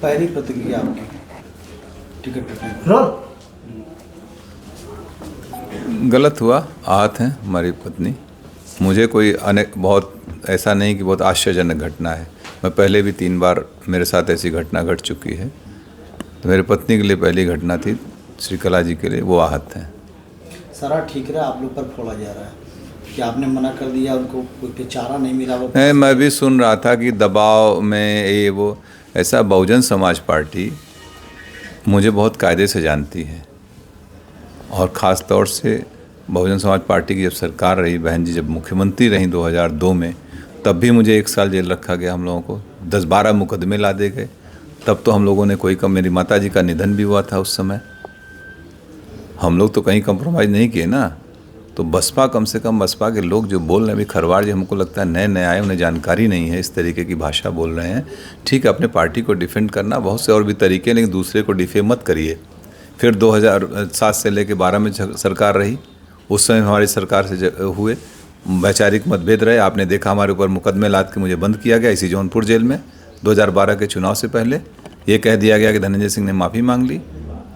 पहली प्रतिक्रिया आपकी टिकट कटने पर? गलत हुआ, आहत हैं हमारी पत्नी। मुझे कोई बहुत ऐसा नहीं कि बहुत आश्चर्यजनक घटना है। मैं पहले भी 3 बार मेरे साथ ऐसी घटना घट चुकी है। तो मेरी पत्नी के लिए पहली घटना थी, श्रीकला जी के लिए वो आहत हैं। सारा ठीक रहा, आप लोग पर फोड़ा जा रहा है कि आपने मना कर दिया, उनको कोई चारा नहीं मिला। वो नहीं, मैं भी सुन रहा था कि दबाव में ये वो ऐसा। बहुजन समाज पार्टी मुझे बहुत कायदे से जानती है, और ख़ास तौर से बहुजन समाज पार्टी की जब सरकार रही, बहन जी जब मुख्यमंत्री रहीं 2002 में, तब भी मुझे 1 साल जेल रखा गया। हम लोगों को 10-12 मुकदमे ला दे गए। तब तो हम लोगों ने कोई कम, मेरी माता जी का निधन भी हुआ था उस समय। हम लोग तो कहीं कंप्रोमाइज़ नहीं किए ना। तो बसपा, कम से कम बसपा के लोग जो बोल रहे हैं, अभी खरवाड़ जी हमको लगता है नए नए आए, उन्हें जानकारी नहीं है, इस तरीके की भाषा बोल रहे हैं। ठीक है, अपने पार्टी को डिफेंड करना बहुत से और भी तरीके, लेकिन दूसरे को डिफेम मत करिए। फिर 2007 से लेकर 12 में सरकार रही, उस समय हमारी सरकार से हुए वैचारिक मतभेद रहे। आपने देखा हमारे ऊपर मुकदमे लाद के मुझे बंद किया गया इसी जौनपुर जेल में। 2012 के चुनाव से पहले ये कह दिया गया कि धनंजय सिंह ने माफ़ी मांग ली।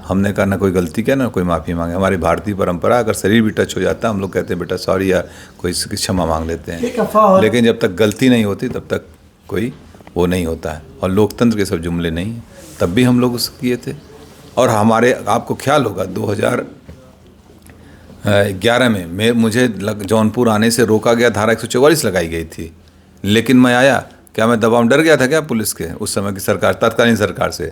हमने कहा ना कोई गलती किया ना कोई माफ़ी मांगे। हमारी भारतीय परंपरा, अगर शरीर भी टच हो जाता है हम लोग कहते हैं बेटा सॉरी, या कोई क्षमा मांग लेते हैं। लेकिन जब तक गलती नहीं होती तब तक कोई वो नहीं होता है। और लोकतंत्र के सब जुमले नहीं हैं। तब भी हम लोग उसको किए थे। और हमारे, आपको ख्याल होगा 2011 में मुझे जौनपुर आने से रोका गया, धारा 144 लगाई गई थी। लेकिन मैं आया, क्या मैं दबाव डर गया था क्या पुलिस के उस समय की सरकार, तत्कालीन सरकार से?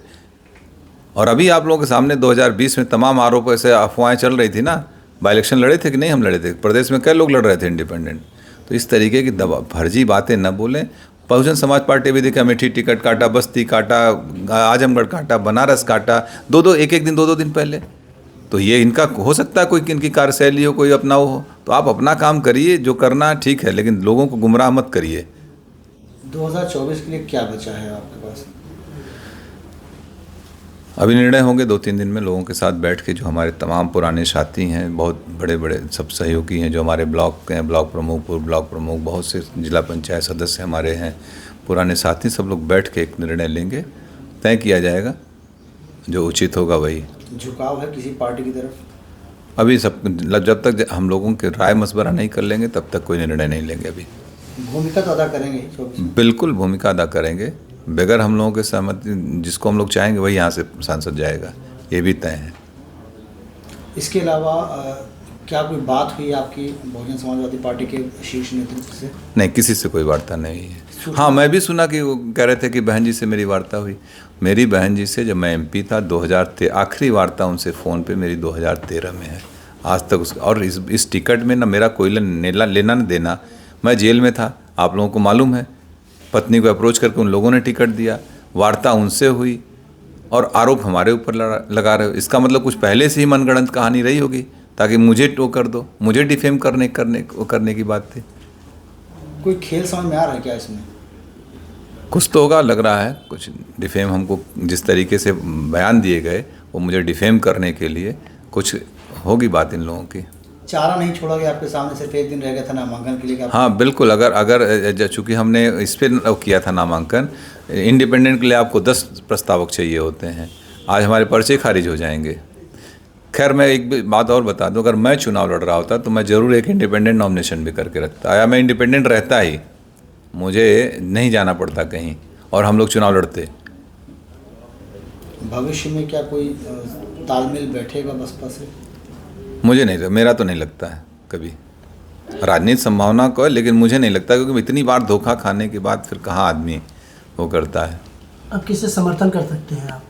और अभी आप लोगों के सामने 2020 में तमाम आरोप, ऐसे अफवाहें चल रही थी ना। बाई इलेक्शन लड़े थे कि नहीं? हम लड़े थे। प्रदेश में कई लोग लड़ रहे थे इंडिपेंडेंट। तो इस तरीके की फर्जी बातें न बोलें। बहुजन समाज पार्टी भी देखा, अमेठी टिकट काटा, बस्ती काटा, आजमगढ़ काटा, बनारस काटा, एक दिन 2 दिन पहले। तो ये इनका हो सकता है कोई इनकी कार्यशैली हो, कोई अपना हो। तो आप अपना काम करिए, जो करना ठीक है, लेकिन लोगों को गुमराह मत करिए। 2024 के लिए क्या बचा है आपके पास? अभी निर्णय होंगे 2-3 दिन में लोगों के साथ बैठ के। जो हमारे तमाम पुराने साथी हैं, बहुत बड़े बड़े सब सहयोगी हैं, जो हमारे ब्लॉक के हैं, ब्लॉक प्रमुख, पूर्व ब्लॉक प्रमुख, बहुत से जिला पंचायत सदस्य हमारे हैं, पुराने साथी, सब लोग बैठ के एक निर्णय लेंगे। तय किया जाएगा, जो उचित होगा वही। झुकाव है किसी पार्टी की तरफ? अभी सब, जब तक हम लोगों के राय मशवरा नहीं कर लेंगे तब तक कोई निर्णय नहीं लेंगे। अभी भूमिका तो अदा करेंगे 24? बिल्कुल भूमिका अदा करेंगे। बगैर हम लोगों के सहमति, जिसको हम लोग चाहेंगे वही यहाँ से सांसद जाएगा, ये भी तय है। इसके अलावा क्या कोई बात हुई आपकी बहुजन समाजवादी पार्टी के शीर्ष नेतृत्व से? नहीं, किसी से कोई वार्ता नहीं है। हाँ, मैं भी सुना कि वो कह रहे थे कि बहन जी से मेरी वार्ता हुई। मेरी बहन जी से जब मैं MP था 2013, आखिरी वार्ता उनसे फ़ोन पे मेरी 2013 में है। आज तक और इस टिकट में ना मेरा कोई लेना न देना। मैं जेल में था, आप लोगों को मालूम है। पत्नी को अप्रोच करके उन लोगों ने टिकट दिया, वार्ता उनसे हुई, और आरोप हमारे ऊपर लगा रहे हो। इसका मतलब कुछ पहले से ही मनगढ़ंत कहानी रही होगी, ताकि मुझे टो कर दो, मुझे डिफेम करने की बात थी। कोई खेल समझ में आ रहा है क्या इसमें? कुछ तो होगा, लग रहा है कुछ डिफेम। हमको जिस तरीके से बयान दिए गए वो मुझे डिफेम करने के लिए, कुछ होगी बात इन लोगों की। चारा नहीं छोड़ा गया आपके सामने, सिर्फ 1 दिन रह गया था नामांकन के लिए? हाँ बिल्कुल। अगर चूँकि हमने इस पर किया था नामांकन, इंडिपेंडेंट के लिए आपको 10 प्रस्तावक चाहिए होते हैं। आज हमारे पर्चे खारिज हो जाएंगे। खैर, मैं एक बात और बता दूं, अगर मैं चुनाव लड़ रहा होता तो मैं ज़रूर एक इंडिपेंडेंट नॉमिनेशन भी करके रखता, या मैं इंडिपेंडेंट रहता ही, मुझे नहीं जाना पड़ता कहीं, और हम लोग चुनाव लड़ते। भविष्य में क्या कोई तालमेल बैठेगा बसपा से? मुझे नहीं, मेरा तो नहीं लगता है कभी। राजनीतिक संभावना को है, लेकिन मुझे नहीं लगता, क्योंकि इतनी बार धोखा खाने के बाद फिर कहाँ आदमी वो करता है। अब किसे समर्थन कर सकते हैं आप?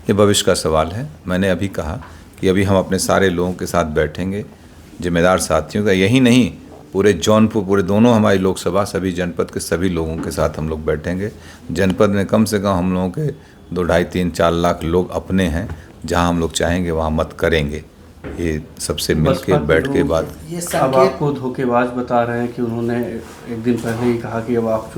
ये भविष्य का सवाल है। मैंने अभी कहा कि अभी हम अपने सारे लोगों के साथ बैठेंगे, जिम्मेदार साथियों का, यही नहीं पूरे जौनपुर, पूरे दोनों हमारी लोकसभा, सभी जनपद के सभी लोगों के साथ हम लोग बैठेंगे। जनपद में कम से कम हम लोगों के 2, 2.5, 3, 4 लाख लोग अपने हैं, जहां हम लोग चाहेंगे वहां मत करेंगे। ये सबसे मिलके बैठ के बात। ये अब आपको धोखेबाज बता रहे हैं कि उन्होंने एक दिन पहले ही कहा कि अब आप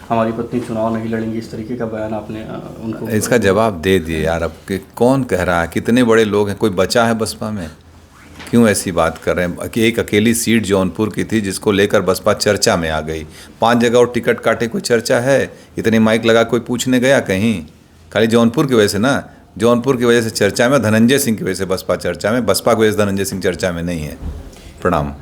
हमारी पत्नी चुनाव नहीं लड़ेंगी, इस तरीके का बयान आपने उनको? इसका जवाब दे दिए यार। अब कौन कह रहा है? कितने बड़े लोग हैं, कोई बचा है बसपा में? क्यों ऐसी बात कर रहे हैं कि एक अकेली सीट जौनपुर की थी जिसको लेकर बसपा चर्चा में आ गई। 5 जगह और टिकट काटे, कोई चर्चा है? इतने माइक लगा कोई पूछने गया कहीं? खाली जौनपुर की वजह से ना, जौनपुर की वजह से चर्चा में, धनंजय सिंह की वजह से बसपा चर्चा में, बसपा की वजह से धनंजय सिंह चर्चा में नहीं है। प्रणाम।